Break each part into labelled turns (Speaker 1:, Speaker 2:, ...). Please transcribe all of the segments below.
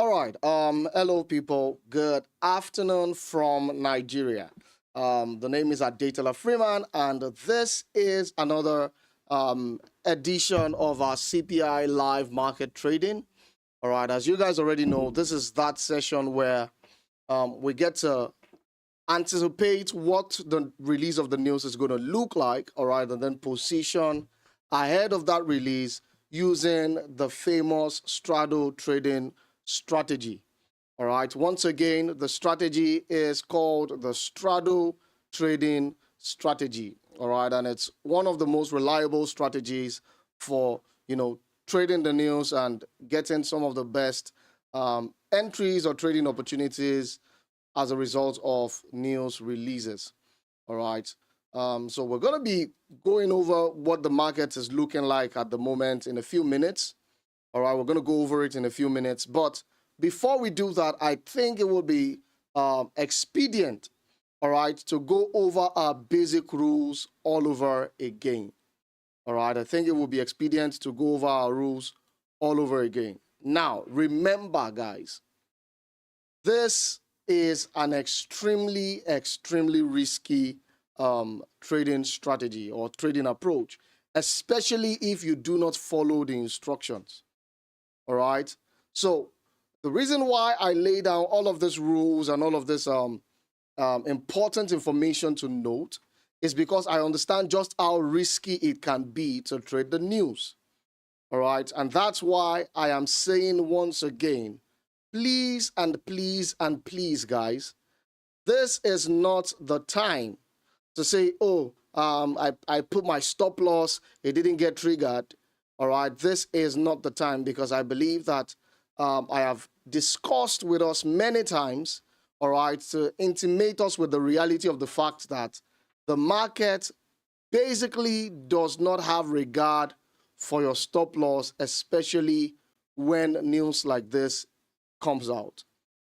Speaker 1: All right. Hello, people. Good afternoon from Nigeria. The name is Adetola Freeman, and this is another edition of our CPI live market trading. All right. As you guys already know, this is that session where we get to anticipate what the release of the news is going to look like. All right, and then position ahead of that release using the famous straddle trading strategy. All right. Once again, the strategy is called the straddle trading strategy. All right. And it's one of the most reliable strategies for, trading the news and getting some of the best entries or trading opportunities as a result of news releases. All right. So we're going to be going over what the market is looking like at the moment in a few minutes. All right. We're going to go over it in a few minutes. But before we do that, I think it will be expedient, all right, to go over our basic rules all over again. All right. I think it will be expedient to go over our rules all over again. Now, remember, guys, this is an extremely, extremely risky trading strategy or trading approach, especially if you do not follow the instructions. All right. So the reason why I lay down all of these rules and all of this important information to note is because I understand just how risky it can be to trade the news. All right. And that's why I am saying once again, please and please and please, guys, this is not the time to say, oh, I put my stop loss, it didn't get triggered. All right, this is not the time, because I believe that I have discussed with us many times, all right, to intimate us with the reality of the fact that the market basically does not have regard for your stop loss, especially when news like this comes out.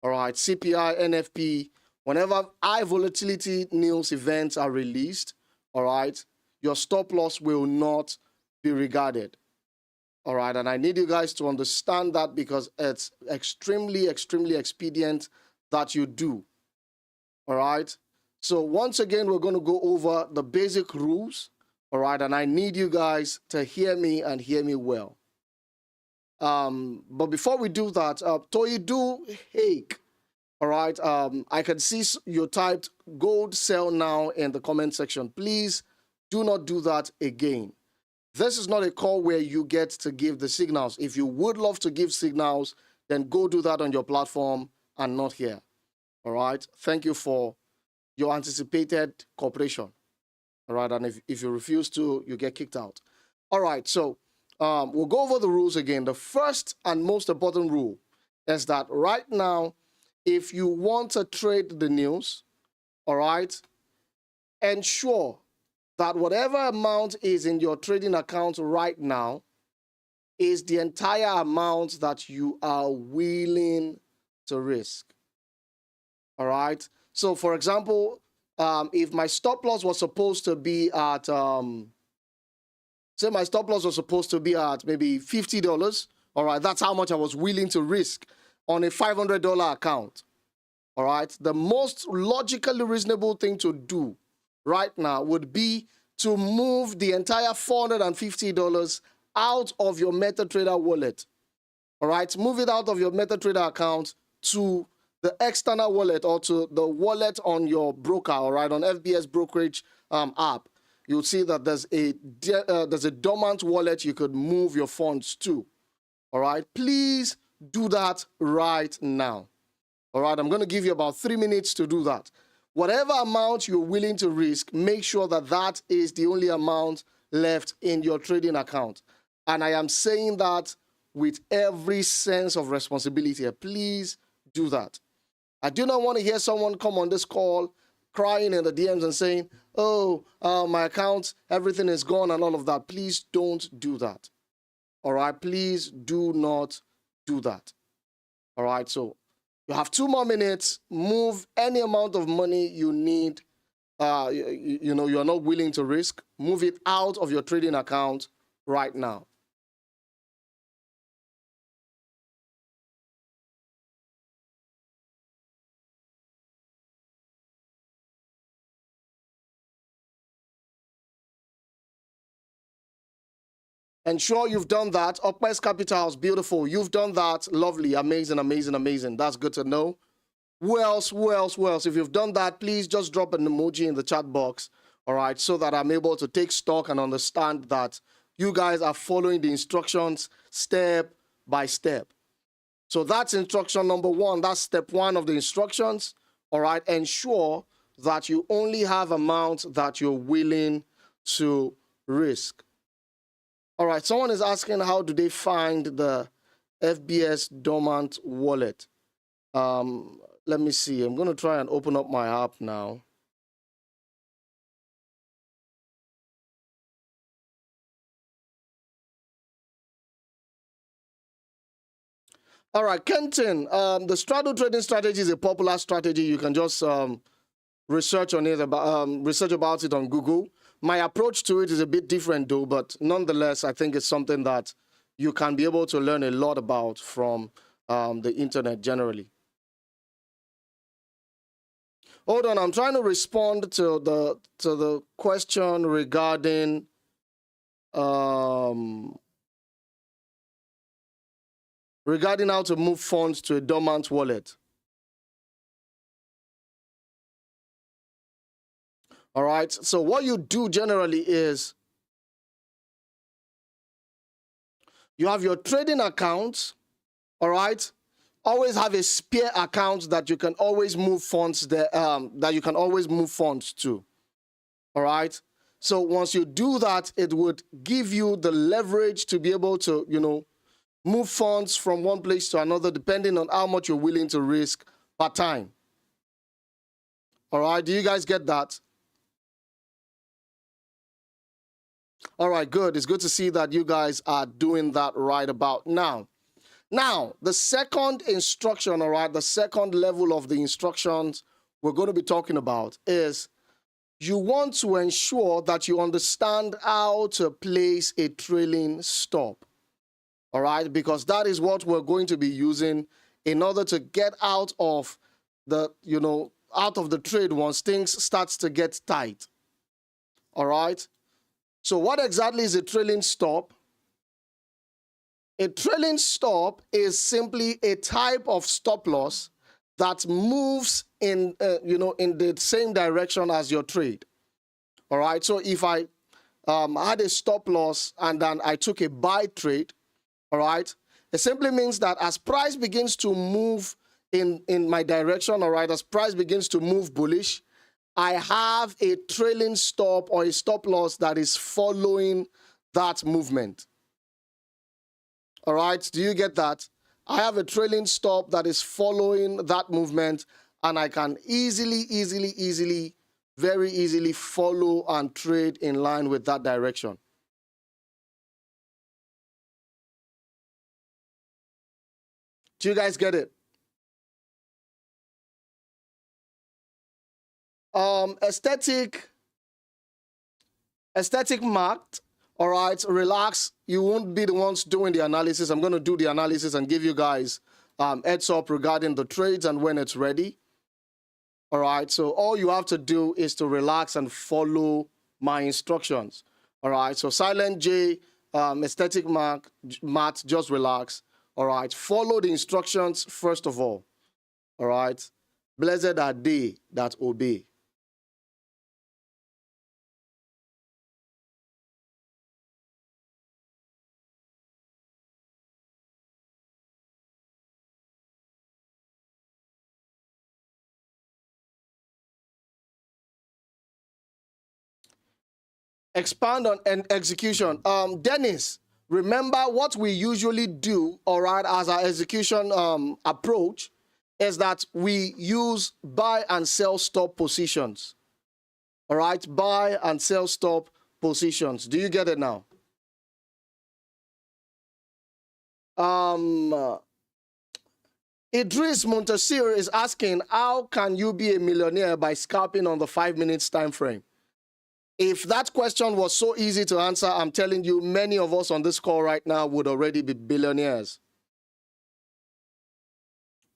Speaker 1: All right, CPI, NFP, whenever high volatility news events are released, all right, your stop loss will not be regarded. All right, and I need you guys to understand that, because it's extremely, extremely expedient that you do. All right, so once again, we're going to go over the basic rules. All right, and I need you guys to hear me and hear me well. But before we do that, Toyidu Hake, all right, I can see you typed gold sell now in the comment section. Please do not do that again. This is not a call where you get to give the signals. If you would love to give signals, then go do that on your platform and not here. All right, thank you for your anticipated cooperation. All right, and if you refuse to, you get kicked out. All right, so we'll go over the rules again. The first and most important rule is that right now, if you want to trade the news, all right, ensure that whatever amount is in your trading account right now is the entire amount that you are willing to risk. All right. So, for example, if my stop loss was supposed to be at, say my stop loss was supposed to be at maybe $50, all right, that's how much I was willing to risk on a $500 account. All right, the most logically reasonable thing to do right now would be to move the entire $450 out of your MetaTrader wallet. All right, move it out of your MetaTrader account to the external wallet, or to the wallet on your broker, all right, on FBS brokerage app. You'll see that there's a dormant wallet you could move your funds to. All right, please do that right now. All right, I'm going to give you about 3 minutes to do that. Whatever amount you're willing to risk, make sure that that is the only amount left in your trading account. And I am saying that with every sense of responsibility. Please do that. I do not want to hear someone come on this call crying in the DMs and saying, oh, my account, everything is gone and all of that. Please don't do that. All right, please do not do that. All right, so you have 2 more minutes. Move any amount of money you need, you're not willing to risk. Move it out of your trading account right now. Ensure you've done that. Upwest Capitals, beautiful. You've done that. Lovely, amazing, amazing, amazing. That's good to know. Who else? Who else? Who else? If you've done that, please just drop an emoji in the chat box, all right, so that I'm able to take stock and understand that you guys are following the instructions step by step. So that's instruction number one. That's step one of the instructions, all right? Ensure that you only have amounts that you're willing to risk. All right, someone is asking how do they find the FBS dormant wallet? Let me see. I'm going to try and open up my app now. All right, Kenton, the straddle trading strategy is a popular strategy. You can just research on it research about it on Google. My approach to it is a bit different though, but nonetheless, I think it's something that you can be able to learn a lot about from the internet generally. Hold on, I'm trying to respond to the question regarding regarding how to move funds to a dormant wallet. All right, so what you do generally is you have your trading account, all right? Always have a spare account that you can always move funds there, that you can always move funds to, all right? So once you do that, it would give you the leverage to be able to, you know, move funds from one place to another depending on how much you're willing to risk per time. All right, do you guys get that? All right, good. It's good to see that you guys are doing that right about now. Now, the second instruction, all right, the second level of the instructions we're going to be talking about is you want to ensure that you understand how to place a trailing stop, all right, because that is what we're going to be using in order to get out of the, you know, out of the trade once things starts to get tight, all right? So what exactly is a trailing stop? A trailing stop is simply a type of stop loss that moves in, you know, in the same direction as your trade. All right. So if I had a stop loss and then I took a buy trade, all right, it simply means that as price begins to move in my direction, all right, as price begins to move bullish, I have a trailing stop or a stop loss that is following that movement. All right, do you get that? I have a trailing stop that is following that movement, and I can very easily follow and trade in line with that direction. Do you guys get it? Aesthetic marked. All right, relax. You won't be the ones doing the analysis. I'm going to do the analysis and give you guys heads up regarding the trades and when it's ready. All right, so all you have to do is to relax and follow my instructions. All right, so silent J, aesthetic mark, Matt, just relax. All right, follow the instructions first of all. All right, blessed are they that obey. Expand on execution. Dennis, remember what we usually do, all right, as our execution approach is that we use buy and sell stop positions. All right, buy and sell stop positions. Do you get it now? Idris Montasir is asking, how can you be a millionaire by scalping on the 5 minutes time frame? If that question was so easy to answer, I'm telling you, many of us on this call right now would already be billionaires.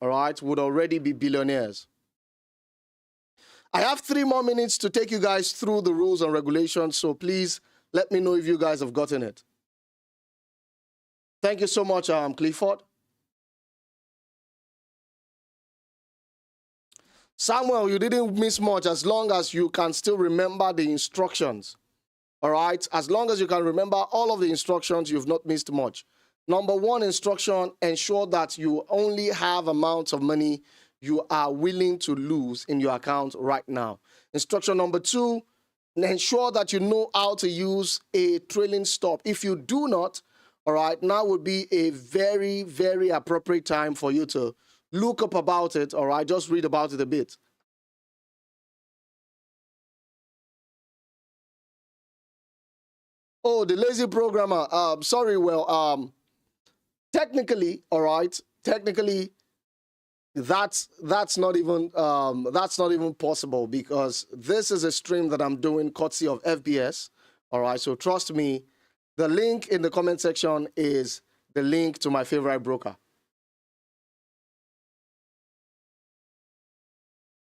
Speaker 1: All right, would already be billionaires. I have 3 more minutes to take you guys through the rules and regulations, so please let me know if you guys have gotten it. Thank you so much, Clifford. Samuel, you didn't miss much as long as you can still remember the instructions. All right? As long as you can remember all of the instructions, you've not missed much. Number one instruction, ensure that you only have amounts of money you are willing to lose in your account right now. Instruction number two, ensure that you know how to use a trailing stop. If you do not, all right, now would be a very, very appropriate time for you to look up about it, all right? Just read about it a bit. Oh, the lazy programmer. Sorry, well, technically, all right, technically, that's not even possible because this is a stream that I'm doing courtesy of FBS. All right, so trust me, the link in the comment section is the link to my favorite broker.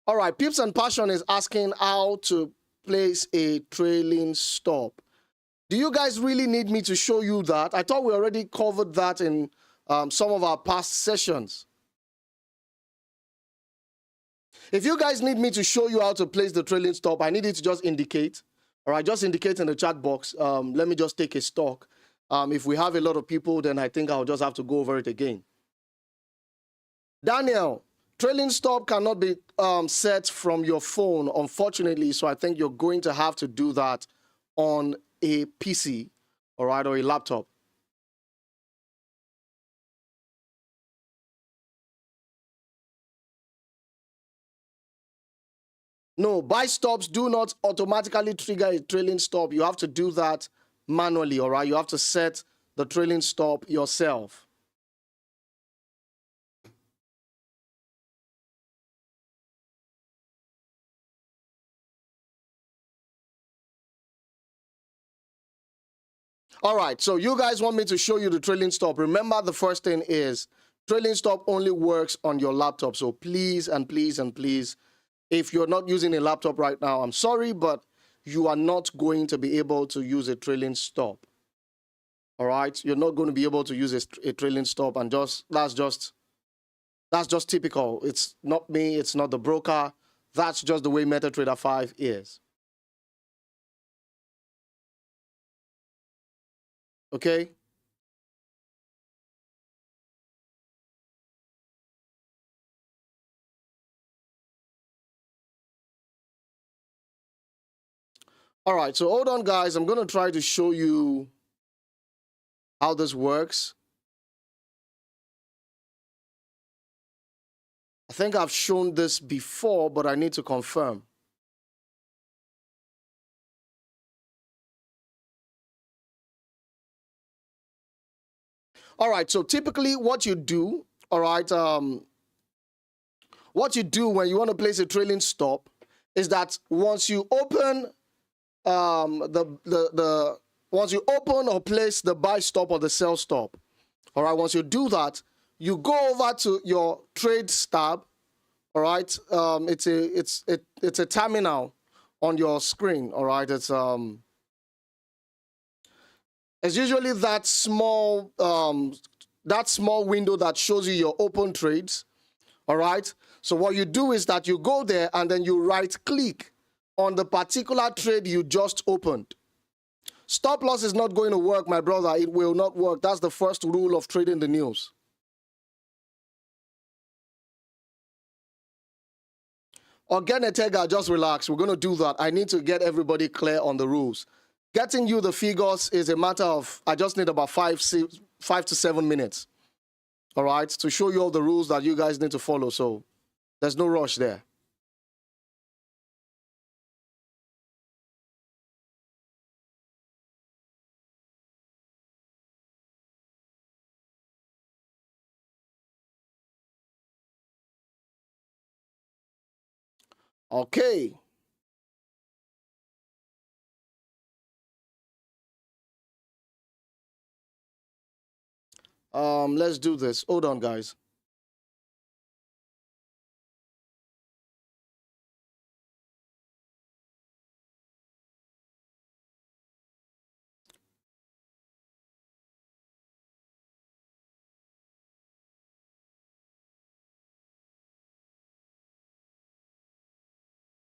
Speaker 1: All right, Pips and Passion is asking how to place a trailing stop. Do you guys really need me to show you that? I thought we already covered that in some of our past sessions. If you guys need me to show you how to place the trailing stop, I need you to just indicate. All right, just indicate in the chat box. Let me just take a stock. If we have a lot of people, then I think I'll just have to go over it again. Daniel, trailing stop cannot be set from your phone, unfortunately. So I think you're going to have to do that on a PC, all right, or a laptop. No, buy stops do not automatically trigger a trailing stop. You have to do that manually, all right? You have to set the trailing stop yourself. All right, so you guys want me to show you the trailing stop. Remember, the first thing is trailing stop only works on your laptop. So please and please and please, if you're not using a laptop right now, I'm sorry, but you are not going to be able to use a trailing stop. All right, you're not going to be able to use a trailing stop, and that's just typical. It's not me, it's not the broker. That's just the way MetaTrader 5 is. Okay? All right, so hold on, guys. I'm going to try to show you how this works. I think I've shown this before, but I need to confirm. All right, so typically what you do, all right, what you do when you want to place a trailing stop is that once you open once you open or place the buy stop or the sell stop, all right, once you do that, you go over to your trades tab. All right, it's a terminal on your screen. All right, it's usually that small window that shows you your open trades. All right, so what you do is that you go there and then you right click on the particular trade you just opened. Stop loss is not going to work, my brother. It will not work. That's the first rule of trading the news. Organetega, just relax. We're going to do that. I need to get everybody clear on the rules. Getting you the figures is a matter of, I just need about 5 to 7 minutes. All right, to show you all the rules that you guys need to follow. So there's no rush there. Okay. Let's do this. Hold on, guys.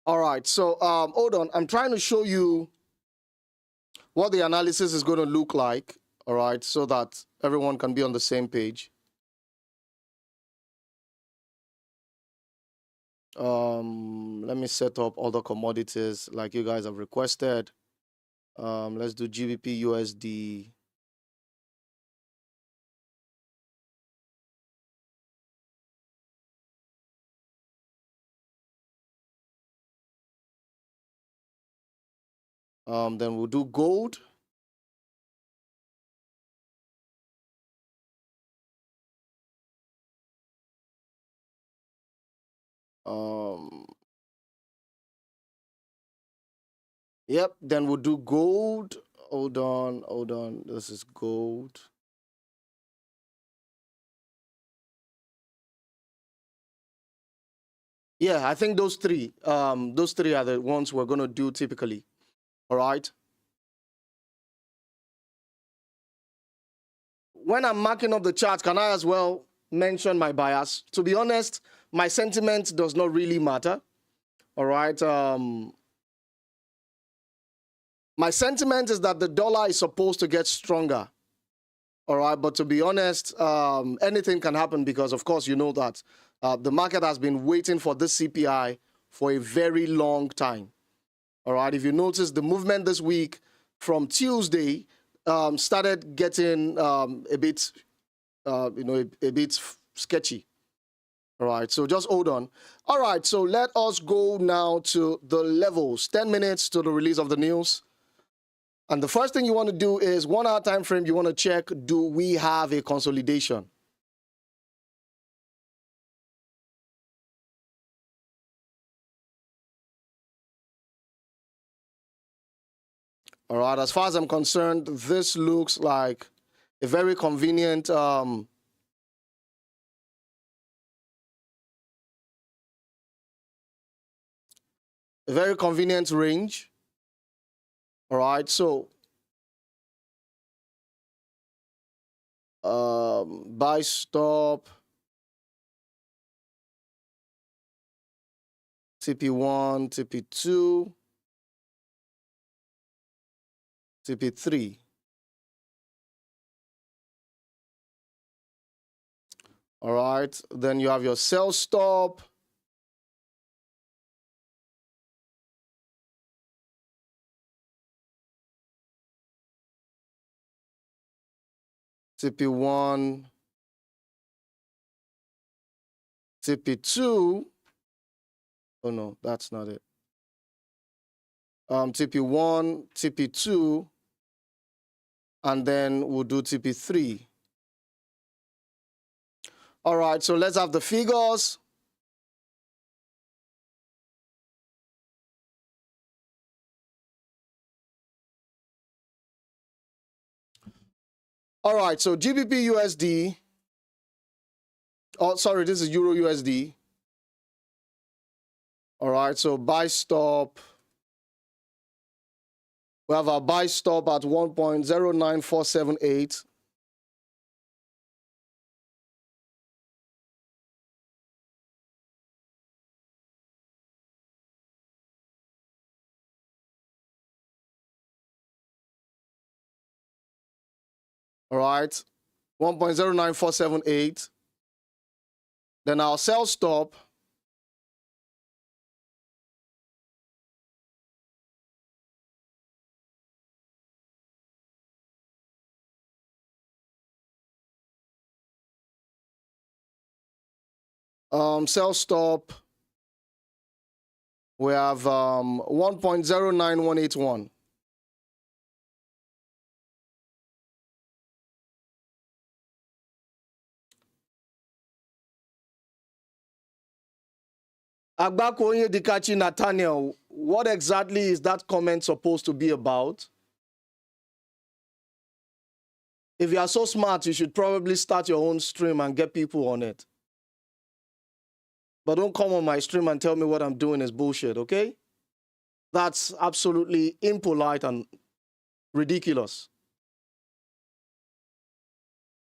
Speaker 1: All right, so hold on. I'm trying to show you what the analysis is going to look like, all right, so that everyone can be on the same page. Let me set up other commodities like you guys have requested. Let's do GBP USD. Then we'll do gold. Yep, then we'll do gold. Hold on. This is gold. Yeah, I think those three are the ones we're going to do typically. All right. When I'm marking up the chart, can I as well mention my bias? To be honest, my sentiment does not really matter. All right. My sentiment is that the dollar is supposed to get stronger. All right. But to be honest, anything can happen because, of course, you know that the market has been waiting for this CPI for a very long time. All right. If you notice the movement this week from Tuesday started getting a bit, a bit sketchy. All right. So just hold on. All right. So let us go now to the levels. 10 minutes to the release of the news. And the first thing you want to do is 1 hour time frame. You want to check, do we have a consolidation? All right. As far as I'm concerned, this looks like a very convenient a very convenient range. All right. So buy stop TP1, TP2, TP3. All right. Then you have your sell stop. TP1, TP2. Oh no, that's not it. TP1, TP2, and then we'll do TP3. All right, so let's have the figures. All right, so GBP USD. Oh, sorry, this is Euro USD. All right, so buy stop. We have our buy stop at 1.09478. All right, 1.09478. Then our sell stop. Sell stop. We have 1.09181. Agbakoye Dikachi Nathaniel, what exactly is that comment supposed to be about? If you are so smart, you should probably start your own stream and get people on it. But don't come on my stream and tell me what I'm doing is bullshit, okay? That's absolutely impolite and ridiculous.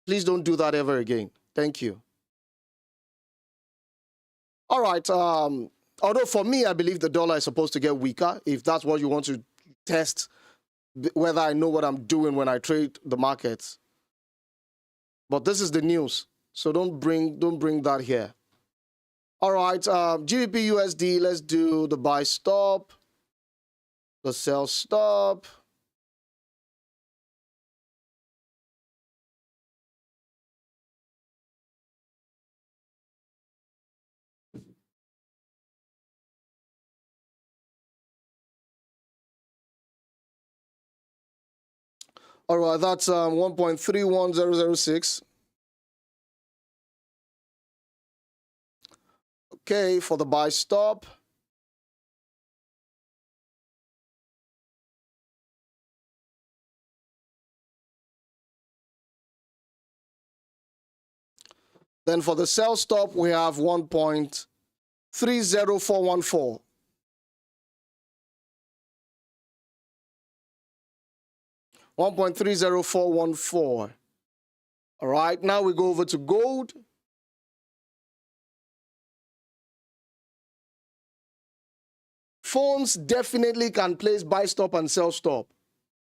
Speaker 1: Please don't do that ever again. Thank you. All right. Although for me, I believe the dollar is supposed to get weaker. If that's what you want to test, whether I know what I'm doing when I trade the markets. But this is the news, so don't bring that here. All right, GBP USD. Let's do the buy stop, the sell stop. All right, that's 1.31006. Okay, for the buy stop. Then for the sell stop, we have 1.30414. $1.30414. All right, now we go over to gold. Phones definitely can place buy stop and sell stop.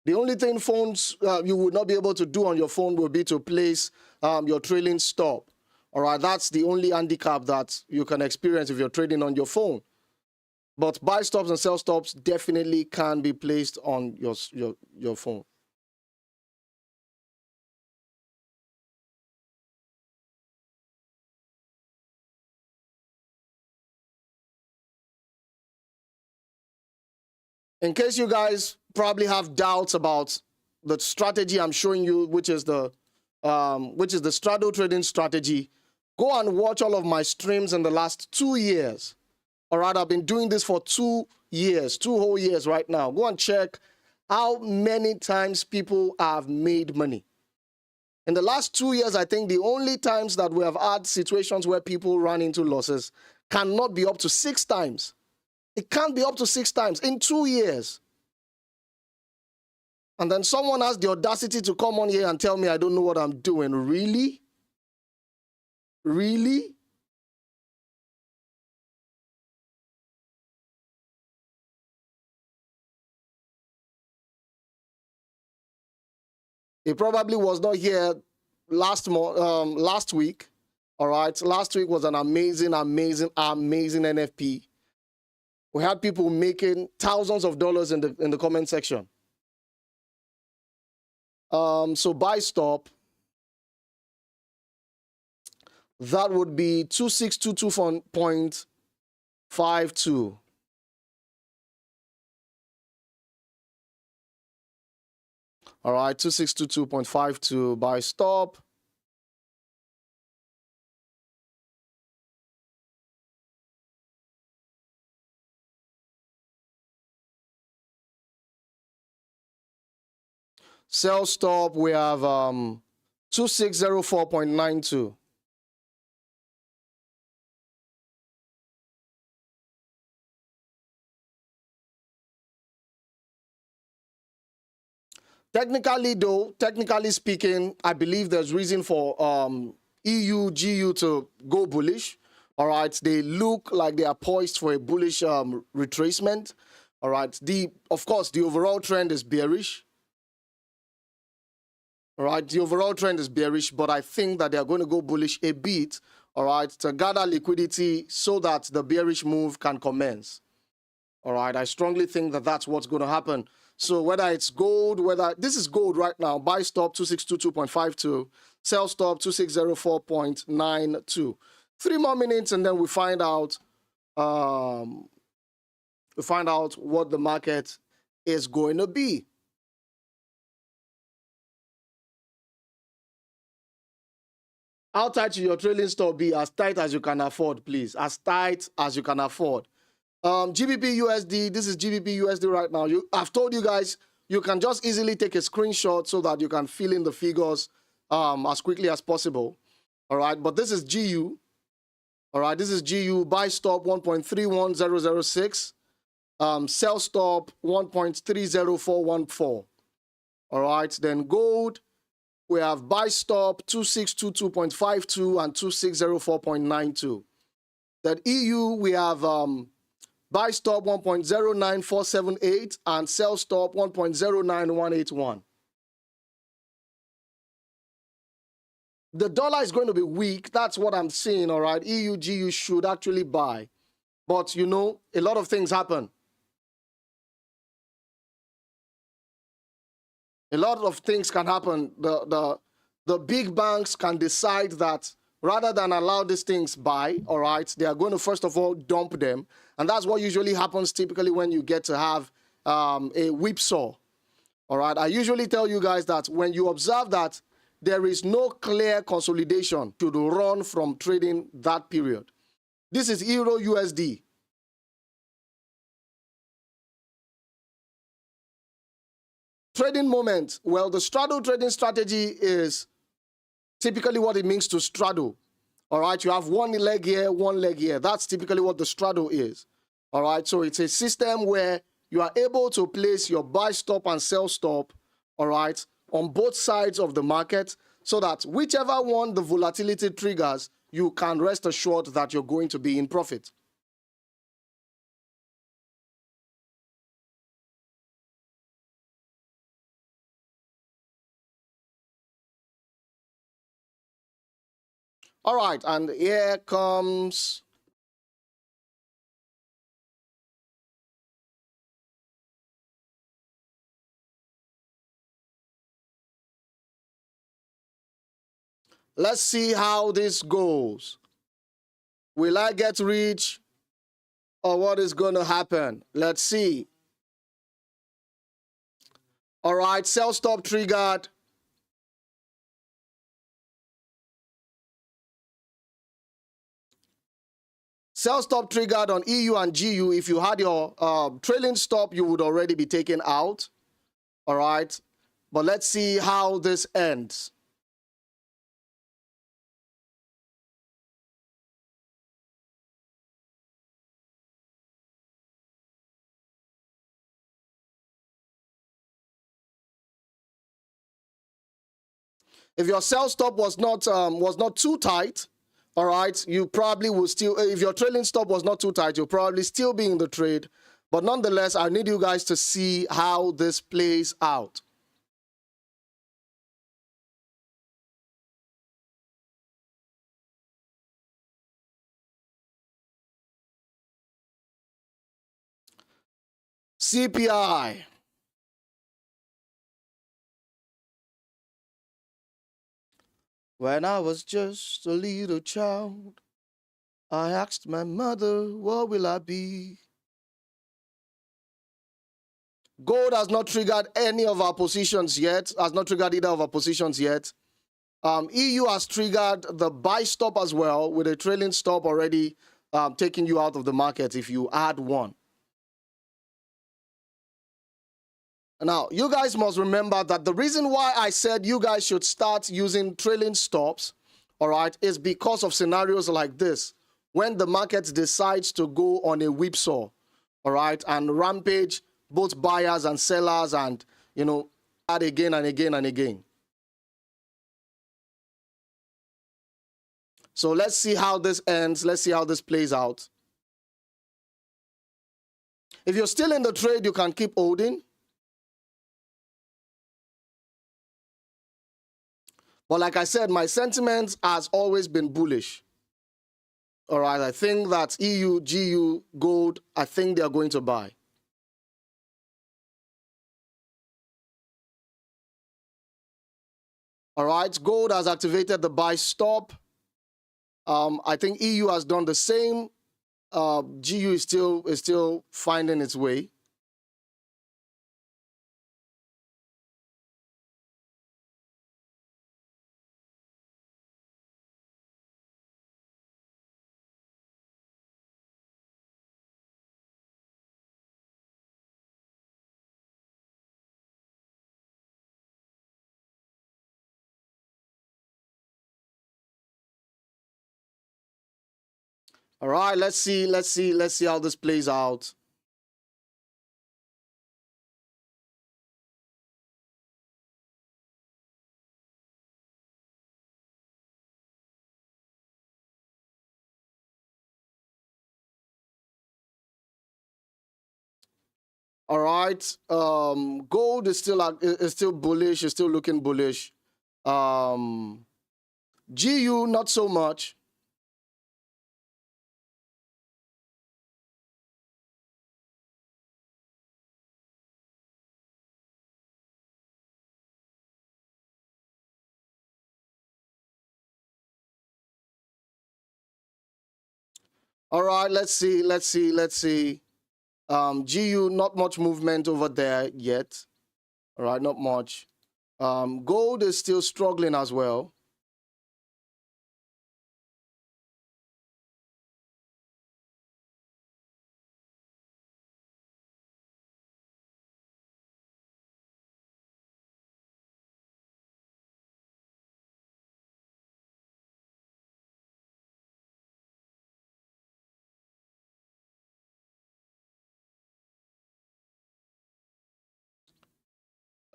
Speaker 1: The only thing phones you would not be able to do on your phone will be to place your trailing stop. All right, that's the only handicap that you can experience if you're trading on your phone. But buy stops and sell stops definitely can be placed on your phone. In case you guys probably have doubts about the strategy I'm showing you, which is the straddle trading strategy, go and watch all of my streams in the last 2 years. All right, I've been doing this for 2 years, 2 whole years right now. Go and check how many times people have made money. In the last 2 years, I think the only times that we have had situations where people run into losses cannot be up to 6 times. It can't be up to 6 times in 2 years. And then someone has the audacity to come on here and tell me I don't know what I'm doing. Really? Really? He probably was not here last week. All right. Last week was an amazing NFP. We had people making thousands of dollars in the comment section. So buy stop. That would be 2622.52. All right, 2622.52 buy stop. Sell stop, we have 2604.92. Technically speaking, I believe there's reason for EU, GU to go bullish. All right, they look like they are poised for a bullish retracement. All right, of course, the overall trend is bearish. All right, the overall trend is bearish, but I think that they are going to go bullish a bit, all right, to gather liquidity so that the bearish move can commence. All right, I strongly think that that's what's going to happen. So whether it's gold, this is gold right now, buy stop 2622.52, sell stop 2604.92. 3 more minutes and then we find out what the market is going to be. How tight should your trailing stop be? As tight as you can afford, please. As tight as you can afford. GBP USD, this is GBP USD right now. I've told you guys, you can just easily take a screenshot so that you can fill in the figures as quickly as possible. All right, but this is GU. All right, this is GU. Buy stop 1.31006. Sell stop 1.30414. All right, then gold. We have buy stop 2622.52 and 2604.92. That EU, we have Buy stop 1.09478 and sell stop 1.09181. The dollar is going to be weak. That's what I'm saying, all right? EU, GU should actually buy. But, you know, a lot of things happen. A lot of things can happen. The big banks can decide that rather than allow these things buy, all right, they are going to first of all dump them. And that's what usually happens typically when you get to have a whipsaw. All right, I usually tell you guys that when you observe that there is no clear consolidation to run from trading that period. This is Euro USD. Trading moment. Well, the straddle trading strategy is typically what it means to straddle. All right, you have one leg here, one leg here. That's typically what the straddle is. All right, so it's a system where you are able to place your buy stop and sell stop, all right, on both sides of the market so that whichever one the volatility triggers, you can rest assured that you're going to be in profit. All right, and here comes let's see how this goes. Will I get rich or what is going to happen? Let's see. All right, sell stop triggered. Sell stop triggered on EU and GU. If you had your trailing stop, you would already be taken out. All right, but let's see how this ends. If your sell stop was not too tight, all right, you probably will still, if your trailing stop was not too tight, you'll probably still be in the trade. But nonetheless, I need you guys to see how this plays out. CPI. When I was just a little child, I asked my mother, what will I be? Gold has not triggered any of our positions yet, has not triggered either of our positions yet. EU has triggered the buy stop as well with a trailing stop already taking you out of the market if you add one. Now, you guys must remember that the reason why I said you guys should start using trailing stops, all right, is because of scenarios like this. When the market decides to go on a whipsaw, all right, and rampage both buyers and sellers and, you know, add again and again and again. So let's see how this ends. Let's see how this plays out. If you're still in the trade, you can keep holding. But like I said, my sentiment has always been bullish. All right, I think that EU, GU, gold, I think they're going to buy. All right, gold has activated the buy stop. I think EU has done the same. GU is still finding its way. All right, let's see how this plays out. All right. Gold is still bullish. Is still looking bullish. GU not so much. All right. Let's see. GU not much movement over there yet. All right. Not much. Gold is still struggling as well.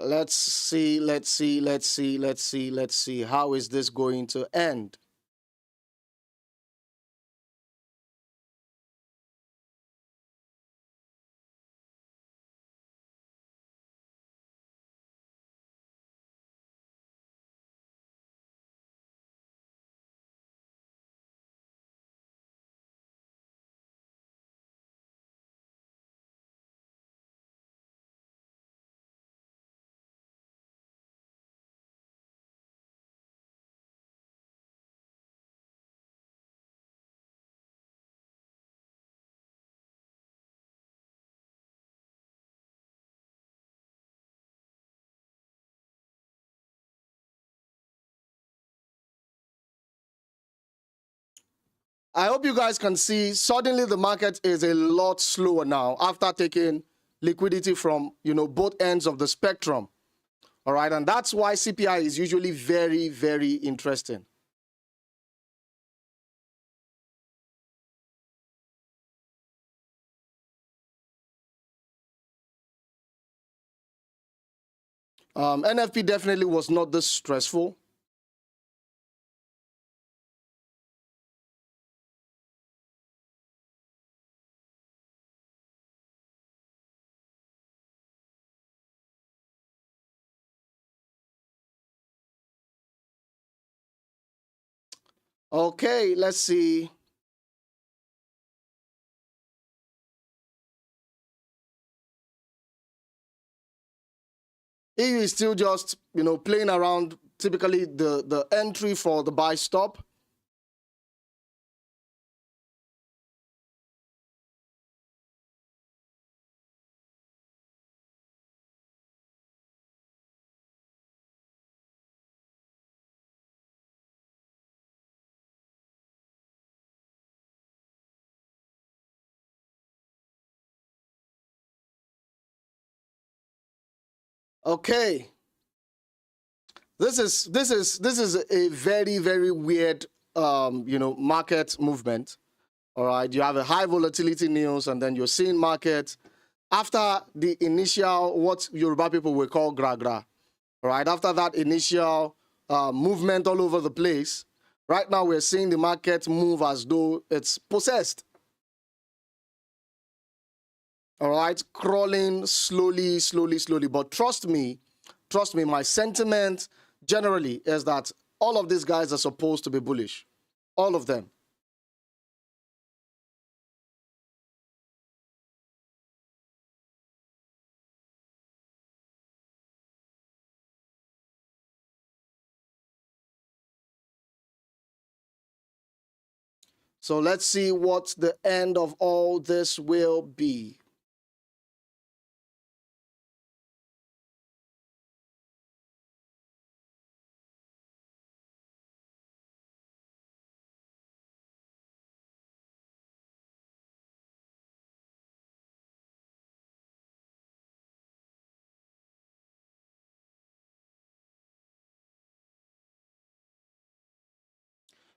Speaker 1: Let's see. How is this going to end? I hope you guys can see suddenly the market is a lot slower now after taking liquidity from, both ends of the spectrum. All right. And that's why CPI is usually very, very interesting. NFP definitely was not this stressful. Okay, let's see. EU is still just, playing around, typically the entry for the buy stop. Okay. This is a very, very weird market movement. All right. You have a high volatility news, and then you're seeing market after the initial, what Yoruba people will call gra-gra. All right. After that initial movement all over the place, right now we're seeing the market move as though it's possessed. All right. Crawling slowly. But trust me, my sentiment generally is that all of these guys are supposed to be bullish. All of them. So let's see what the end of all this will be.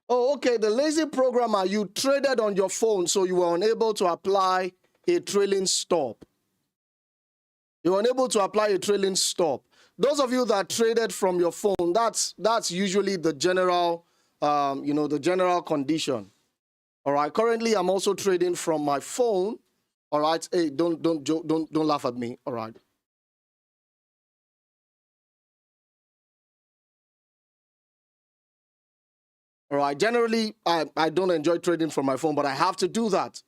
Speaker 1: Oh, okay. The lazy programmer, you traded on your phone, so you were unable to apply a trailing stop. You were unable to apply a trailing stop. Those of you that traded from your phone, that's usually the general, the general condition. All right. Currently, I'm also trading from my phone All right. Hey, don't laugh at me. All right. All right. Generally, I don't enjoy trading from my phone, but I have to do that.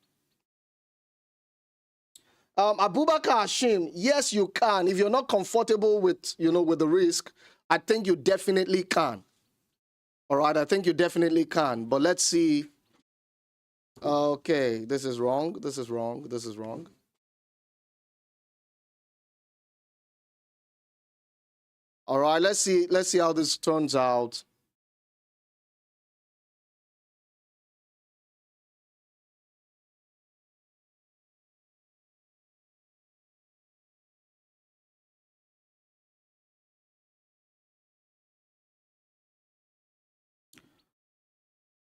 Speaker 1: Abubakar Hashim, yes, you can. If you're not comfortable with, with the risk, I think you definitely can. All right, I think you definitely can. But let's see. Okay, this is wrong. This is wrong. This is wrong. All right, let's see. Let's see how this turns out.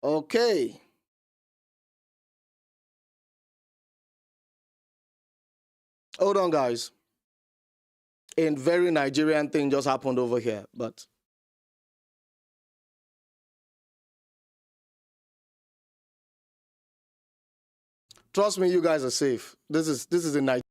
Speaker 1: Okay. Hold on, guys. A very Nigerian thing just happened over here, but trust me, you guys are safe. This is in Nigeria.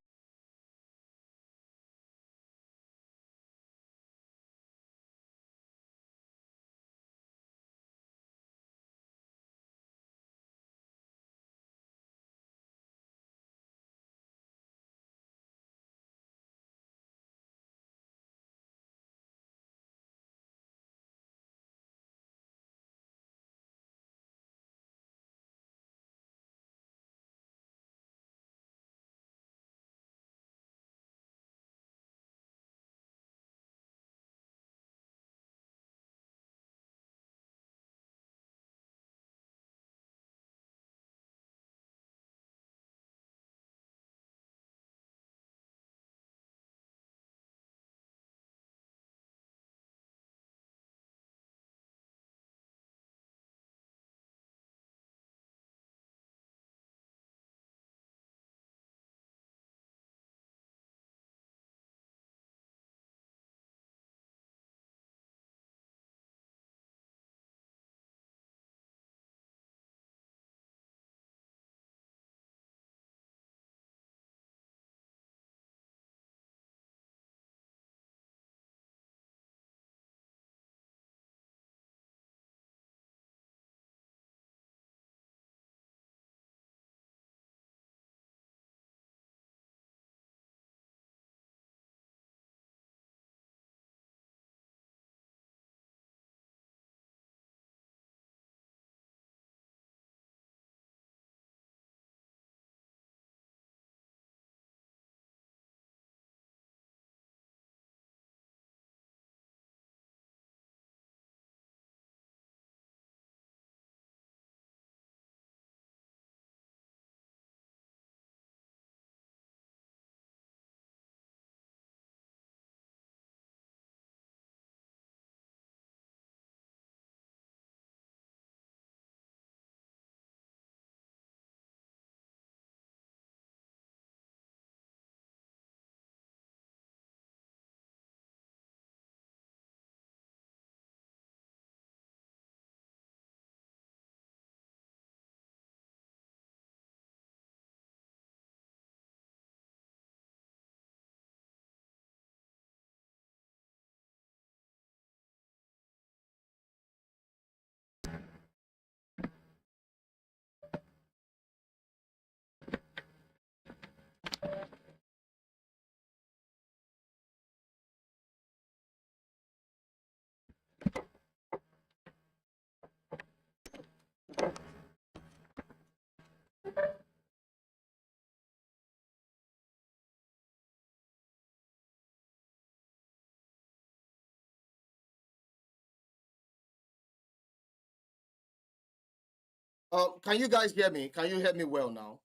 Speaker 1: Can you guys hear me? Can you hear me well now?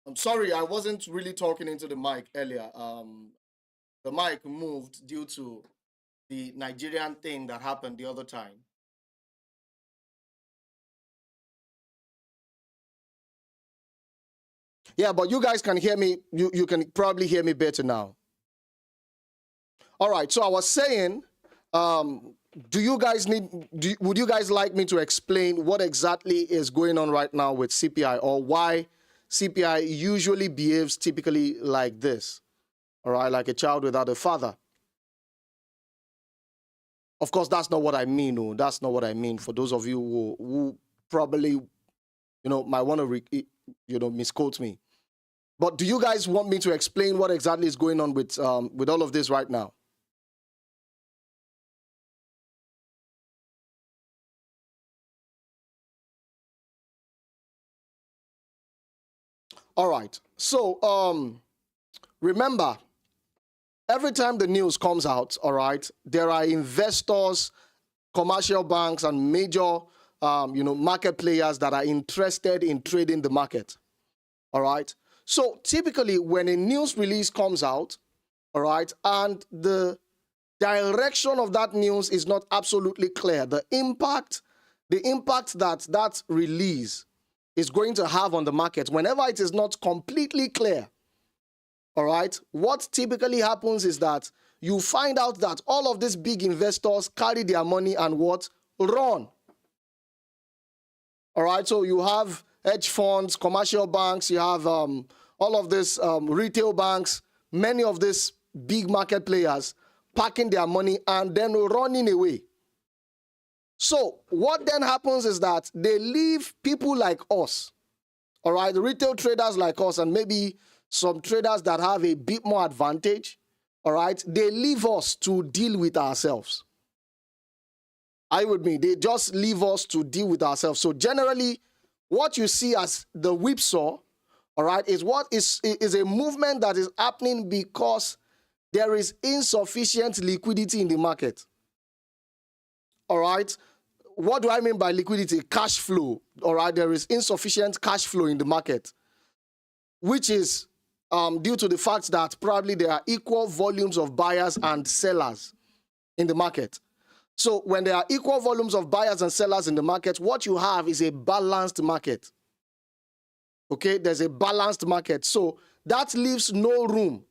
Speaker 1: I'm sorry, I wasn't really talking into the mic earlier. The mic moved due to the Nigerian thing that happened the other time. Yeah, but you guys can hear me. You can probably hear me better now. All right. So I was saying, do you guys would you guys like me to explain what exactly is going on right now with CPI, or why CPI usually behaves typically like this, all right, like a child without a father. Of course, that's not what I mean. No, that's not what I mean. For those of you who probably, might want to, misquote me. But do you guys want me to explain what exactly is going on with all of this right now? All right. So remember, every time the news comes out, all right, there are investors, commercial banks, and major, market players that are interested in trading the market. All right. So typically, when a news release comes out, all right, and the direction of that news is not absolutely clear, the impact that release is going to have on the market, whenever it is not completely clear, all right, what typically happens is that you find out that all of these big investors carry their money and what? Run. All right, so you have hedge funds, commercial banks, you have all of these retail banks, many of these big market players packing their money and then running away. So what then happens is that they leave people like us, all right, retail traders like us, and maybe some traders that have a bit more advantage, all right, they leave us to deal with ourselves. Are you with me? They just leave us to deal with ourselves. So generally, what you see as the whipsaw, all right, is what is a movement that is happening because there is insufficient liquidity in the market. All right. What do I mean by liquidity? Cash flow. All right. There is insufficient cash flow in the market, which is due to the fact that probably there are equal volumes of buyers and sellers in the market. So when there are equal volumes of buyers and sellers in the market, what you have is a balanced market. Okay, there's a balanced market. So that leaves no room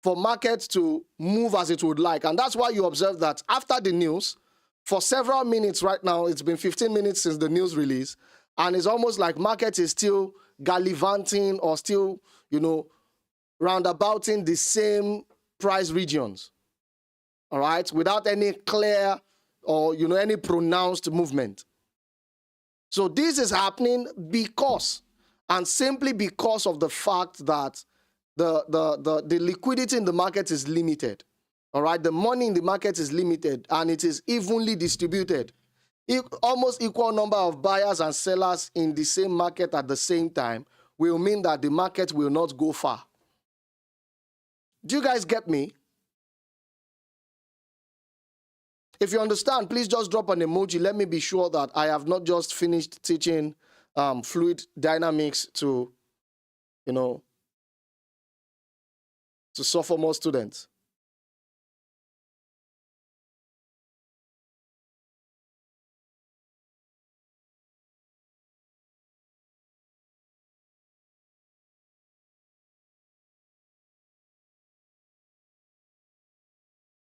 Speaker 1: for markets to move as it would like. And that's why you observe that after the news, for several minutes right now, it's been 15 minutes since the news release, and it's almost like market is still gallivanting or still, roundabouting the same price regions, all right, without any clear or, any pronounced movement. So this is happening because, and simply because of the fact that the liquidity in the market is limited, all right? The money in the market is limited, and it is evenly distributed. Almost equal number of buyers and sellers in the same market at the same time will mean that the market will not go far. Do you guys get me? If you understand, please just drop an emoji. Let me be sure that I have not just finished teaching fluid dynamics to, to sophomore students.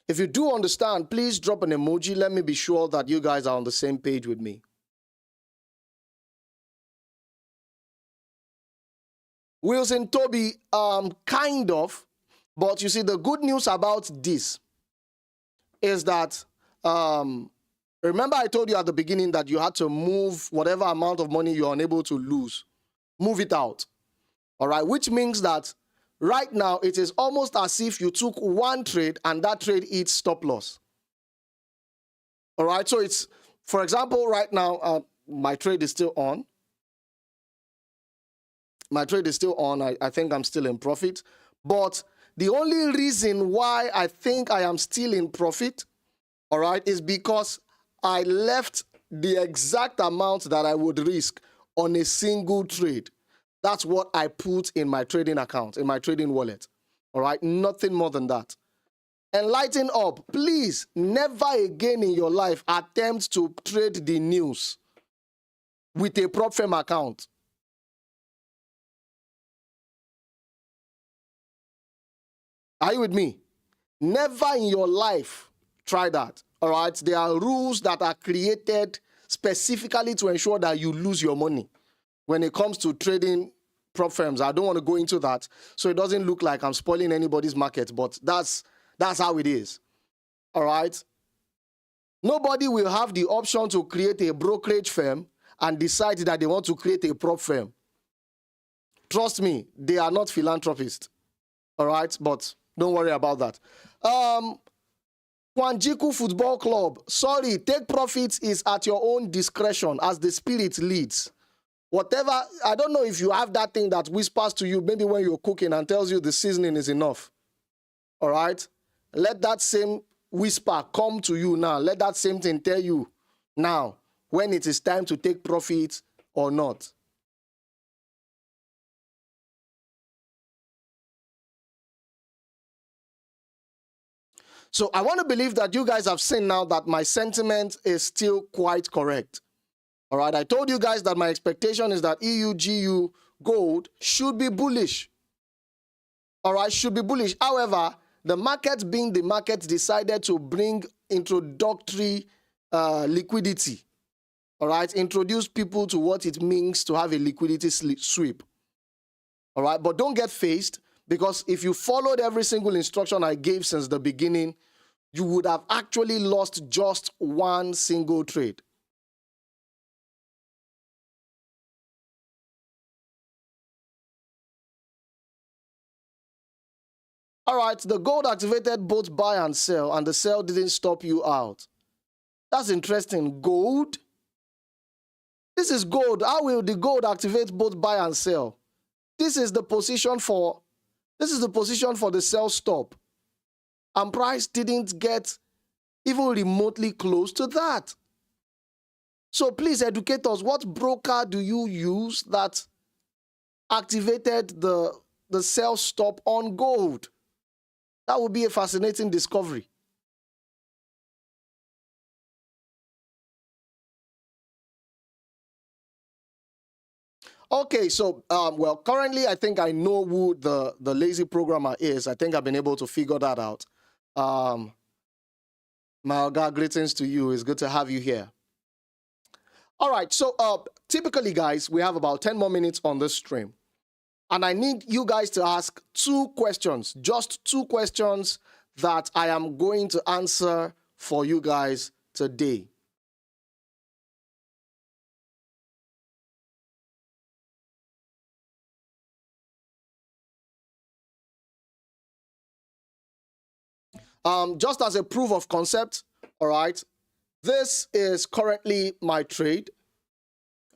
Speaker 1: If you do understand, please drop an emoji. Let me be sure that you guys are on the same page with me. Wilson, Toby, kind of. But you see, the good news about this is that, remember I told you at the beginning that you had to move whatever amount of money you're unable to lose. Move it out. All right, which means that right now, it is almost as if you took one trade and that trade hits stop loss. All right, so it's, for example, right now, my trade is still on. My trade is still on. I think I'm still in profit. But the only reason why I think I am still in profit, all right, is because I left the exact amount that I would risk on a single trade. That's what I put in my trading account, in my trading wallet. All right, nothing more than that. Enlighten up. Please, never again in your life attempt to trade the news with a prop firm account. Are you with me? Never in your life try that. All right, there are rules that are created specifically to ensure that you lose your money when it comes to trading prop firms. I don't want to go into that, so it doesn't look like I'm spoiling anybody's market, but that's how it is. All right? Nobody will have the option to create a brokerage firm and decide that they want to create a prop firm. Trust me, they are not philanthropists. All right? But don't worry about that. Kwanjiku Football Club. Sorry, take profits is at your own discretion as the spirit leads. Whatever, I don't know if you have that thing that whispers to you maybe when you're cooking and tells you the seasoning is enough. All right? Let that same whisper come to you now. Let that same thing tell you now when it is time to take profits or not. So I want to believe that you guys have seen now that my sentiment is still quite correct. All right, I told you guys that my expectation is that EU-GU gold should be bullish. All right, should be bullish. However, the market being the market decided to bring introductory liquidity. All right, introduce people to what it means to have a liquidity sweep. All right, but don't get phased, because if you followed every single instruction I gave since the beginning, you would have actually lost just one single trade. All right, the gold activated both buy and sell, and the sell didn't stop you out. That's interesting. Gold? This is gold. How will the gold activate both buy and sell? This is the position for the sell stop. And price didn't get even remotely close to that. So please educate us. What broker do you use that activated the sell stop on gold? That would be a fascinating discovery. Okay, so, well, currently I think I know who the lazy programmer is. I think I've been able to figure that out. Malga, greetings to you. It's good to have you here. All right, so typically, guys, we have about 10 more minutes on this stream. And I need you guys to ask 2 questions, just 2 questions that I am going to answer for you guys today. Just as a proof of concept, all right, this is currently my trade.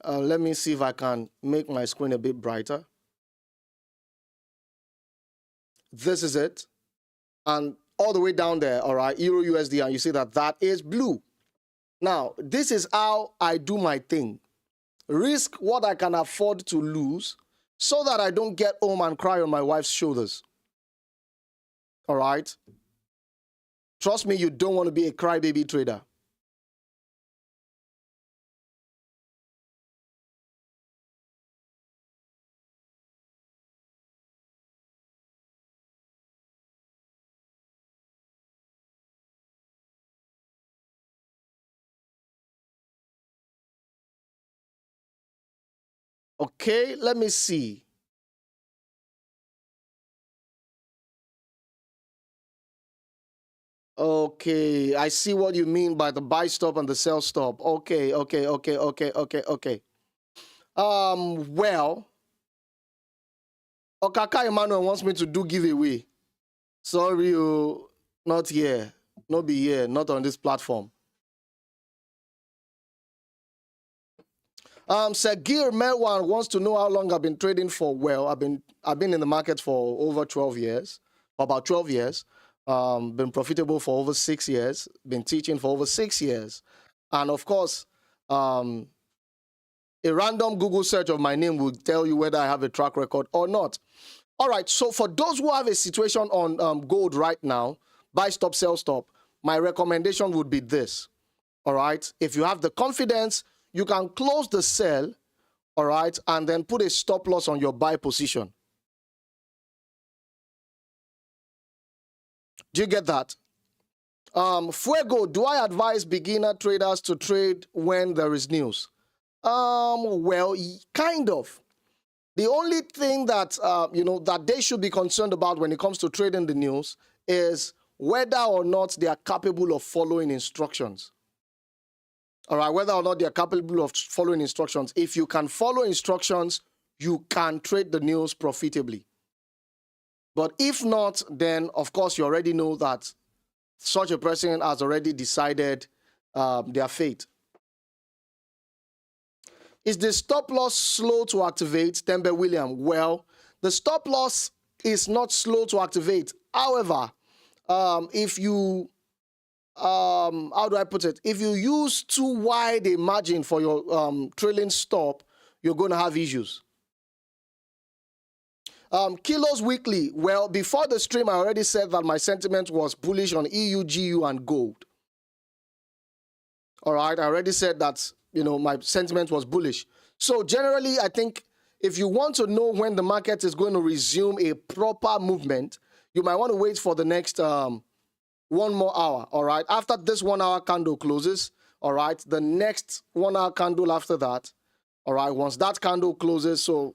Speaker 1: Let me see if I can make my screen a bit brighter. This is it. And all the way down there, all right, Euro USD, and you see that that is blue. Now, this is how I do my thing. Risk what I can afford to lose so that I don't get home and cry on my wife's shoulders. All right? Trust me, you don't want to be a crybaby trader. Okay, let me see. Okay, I see what you mean by the buy stop and the sell stop. Okay. Well, Okaka Emmanuel wants me to do giveaway. Sorry, not here. Not be here, not on this platform. Sagir Melwan wants to know how long I've been trading for. Well, I've been in the market for over 12 years, about 12 years. Been profitable for over 6 years. Been teaching for over 6 years, and of course, a random Google search of my name will tell you whether I have a track record or not. All right. So for those who have a situation on gold right now, buy stop, sell stop. My recommendation would be this. All right. If you have the confidence, you can close the sell, all right, and then put a stop loss on your buy position. Do you get that? Fuego, do I advise beginner traders to trade when there is news? Well, kind of. The only thing that that they should be concerned about when it comes to trading the news is whether or not they are capable of following instructions. All right, whether or not they are capable of following instructions. If you can follow instructions, you can trade the news profitably. But if not, then of course you already know that such a person has already decided their fate. Is the stop loss slow to activate, Tembe William? Well, the stop loss is not slow to activate. However, if you, how do I put it? If you use too wide a margin for your trailing stop, you're going to have issues. Kilos weekly. Well, before the stream, I already said that my sentiment was bullish on EU, GU, and gold. All right, I already said that, my sentiment was bullish. So generally, I think if you want to know when the market is going to resume a proper movement, you might want to wait for the next 1 more hour. All right, after this 1 hour candle closes, all right, the next 1 hour candle after that, all right, once that candle closes, so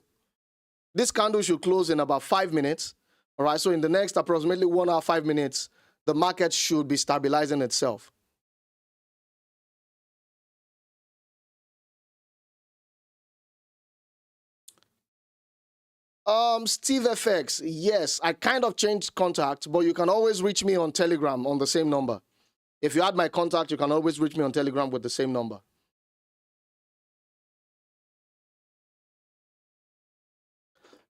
Speaker 1: this candle should close in about 5 minutes. All right, so in the next approximately 1 hour, 5 minutes, the market should be stabilizing itself. Steve FX, yes, I kind of changed contact, but you can always reach me on Telegram on the same number. If you add my contact, you can always reach me on Telegram with the same number.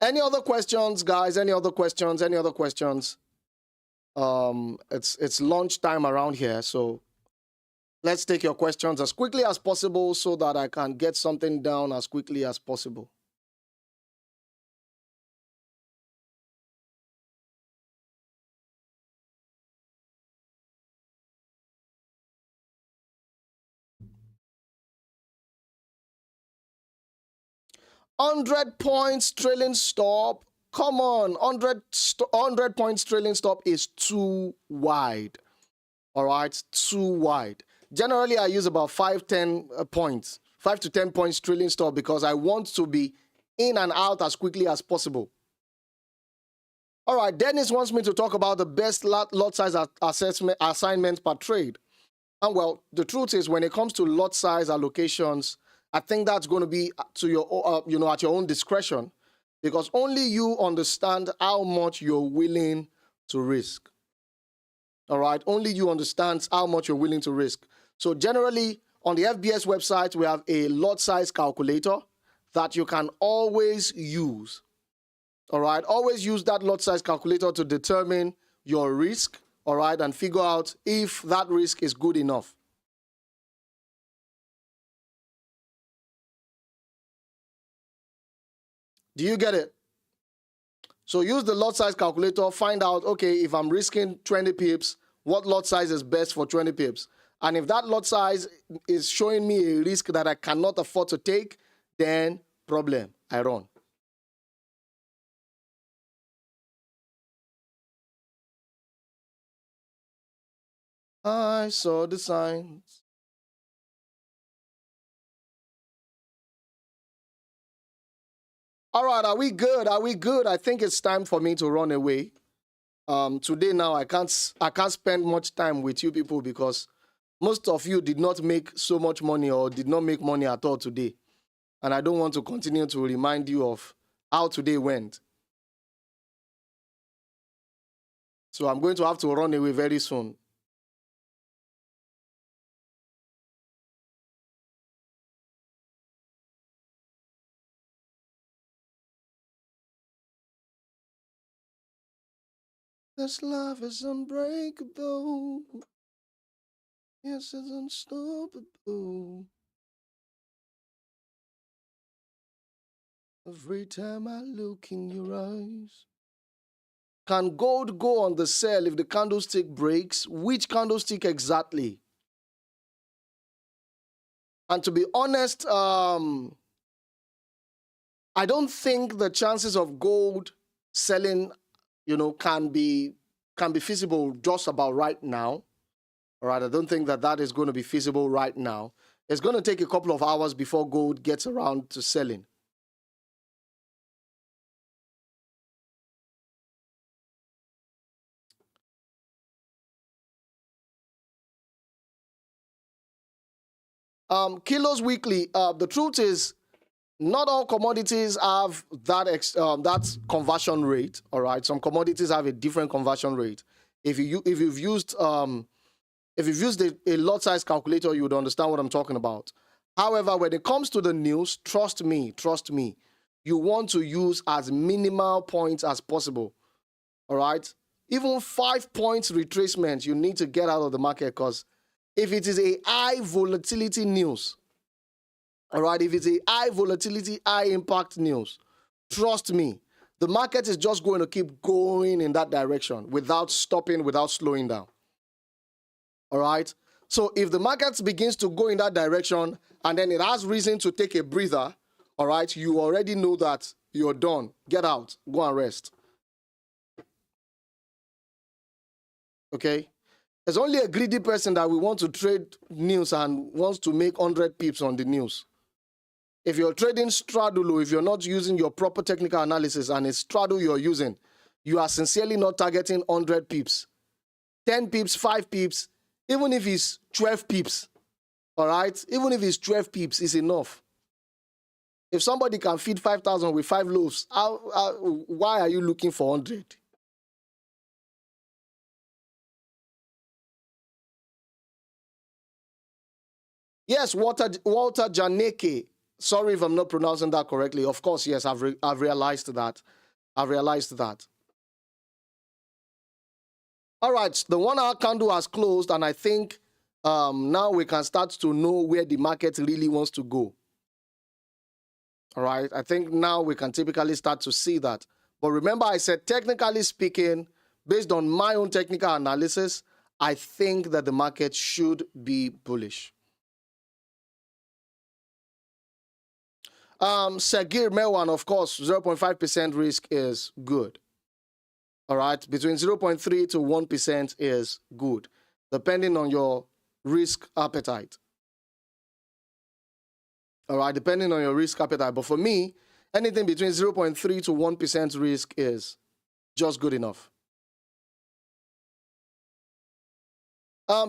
Speaker 1: Any other questions, guys? Any other questions? Any other questions? It's lunchtime around here, so let's take your questions as quickly as possible so that I can get something down as quickly as possible. $100 points trailing stop. Come on, 100 points trailing stop is too wide. All right, too wide. Generally, I use about 5-10 points, 5 to 10 points trailing stop because I want to be in and out as quickly as possible. All right, Dennis wants me to talk about the best lot size assignment per trade. And well, the truth is, when it comes to lot size allocations, I think that's going to be to your, at your own discretion, because only you understand how much you're willing to risk. All right, only you understand how much you're willing to risk. So generally, on the FBS website, we have a lot size calculator that you can always use. All right, always use that lot size calculator to determine your risk, all right, and figure out if that risk is good enough. Do you get it? So use the lot size calculator, find out, okay, if I'm risking 20 pips, what lot size is best for 20 pips? And if that lot size is showing me a risk that I cannot afford to take, then problem, I run. I saw the signs. All right, are we good? Are we good? I think it's time for me to run away. Today now, I can't spend much time with you people because most of you did not make so much money or did not make money at all today. And I don't want to continue to remind you of how today went. So I'm going to have to run away very soon. This love is unbreakable. Yes, it's unstoppable. Every time I look in your eyes. Can gold go on the sell if the candlestick breaks? Which candlestick exactly? And to be honest, I don't think the chances of gold selling, can be feasible just about right now. All right, I don't think that is going to be feasible right now. It's going to take a couple of hours before gold gets around to selling. Kilos weekly. The truth is, not all commodities have that conversion rate. All right, some commodities have a different conversion rate. If you've used a lot size calculator, you would understand what I'm talking about. However, when it comes to the news, trust me, you want to use as minimal points as possible. All right, even 5 points retracement you need to get out of the market, because if it is a high volatility news, all right, if it's a high volatility, high impact news, trust me, the market is just going to keep going in that direction without stopping, without slowing down. All right. So if the market begins to go in that direction and then it has reason to take a breather, all right, you already know that you're done. Get out. Go and rest. Okay. There's only a greedy person that will want to trade news and wants to make 100 pips on the news. If you're trading straddle, if you're not using your proper technical analysis and it's straddle you're using, you are sincerely not targeting 100 pips. 10 pips, 5 pips, even if it's 12 pips, all right? Even if it's 12 pips, it's enough. If somebody can feed 5,000 with 5 loaves, why are you looking for 100? Yes, Walter Janeke. Sorry if I'm not pronouncing that correctly. Of course, yes, I've realized that. I've realized that. All right, the 1 hour candle has closed, and I think now we can start to know where the market really wants to go. All right, I think now we can typically start to see that. But remember, I said technically speaking, based on my own technical analysis, I think that the market should be bullish. Sagir Mewan, of course, 0.5% risk is good. All right, between 0.3 to 1% is good, depending on your risk appetite. All right, depending on your risk appetite. But for me, anything between 0.3 to 1% risk is just good enough.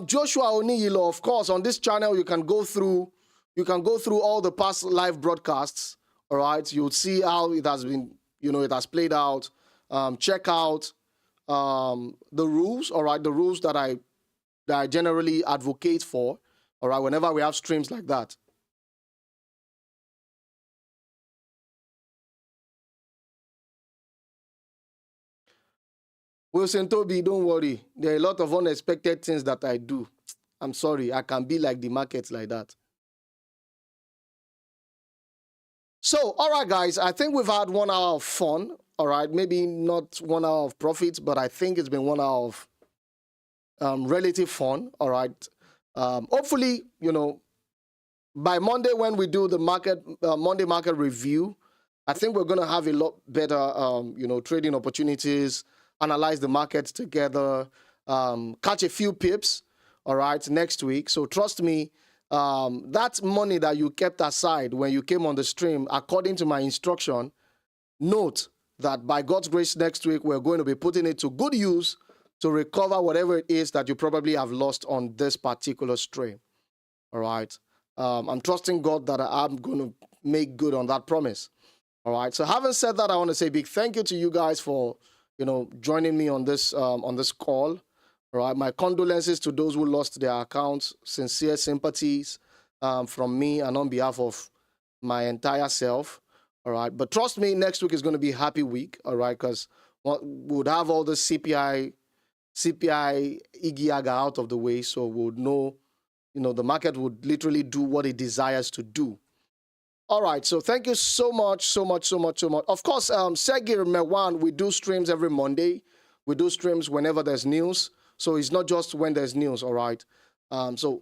Speaker 1: Joshua Oniyilo, of course, on this channel, you can go through all the past live broadcasts. All right, you'll see how it has been, it has played out. Check out the rules. All right, the rules that I generally advocate for. All right, whenever we have streams like that. Wilson Toby, don't worry. There are a lot of unexpected things that I do. I'm sorry, I can be like the markets like that. So, all right, guys, I think we've had 1 hour of fun. All right, maybe not 1 hour of profits, but I think it's been 1 hour of relative fun. All right. Hopefully, by Monday when we do the Monday market review, I think we're going to have a lot better, trading opportunities, analyze the markets together, catch a few pips, all right, next week. So trust me, that money that you kept aside when you came on the stream, according to my instruction, note that by God's grace next week, we're going to be putting it to good use to recover whatever it is that you probably have lost on this particular stream, all right? I'm trusting God that I'm going to make good on that promise. All right. So having said that, I want to say a big thank you to you guys for, joining me on this call. All right. My condolences to those who lost their accounts. Sincere sympathies from me and on behalf of my entire self. All right. But trust me, next week is going to be a happy week. All right. Because we would have all the CPI Igiaga out of the way. So we would know, the market would literally do what it desires to do. All right, so thank you so much. Of course, Segir Mewan, we do streams every Monday. We do streams whenever there's news. So it's not just when there's news, all right? So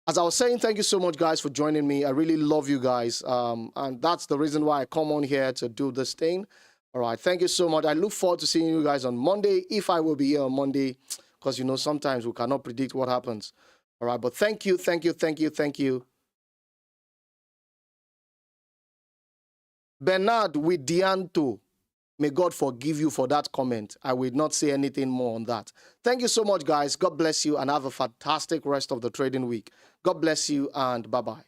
Speaker 1: as I was saying, thank you so much, guys, for joining me. I really love you guys. And that's the reason why I come on here to do this thing. All right, thank you so much. I look forward to seeing you guys on Monday, if I will be here on Monday, because, sometimes we cannot predict what happens. All right, but thank you. Bernard Widianto, may God forgive you for that comment. I will not say anything more on that. Thank you so much, guys. God bless you and have a fantastic rest of the trading week. God bless you and bye-bye.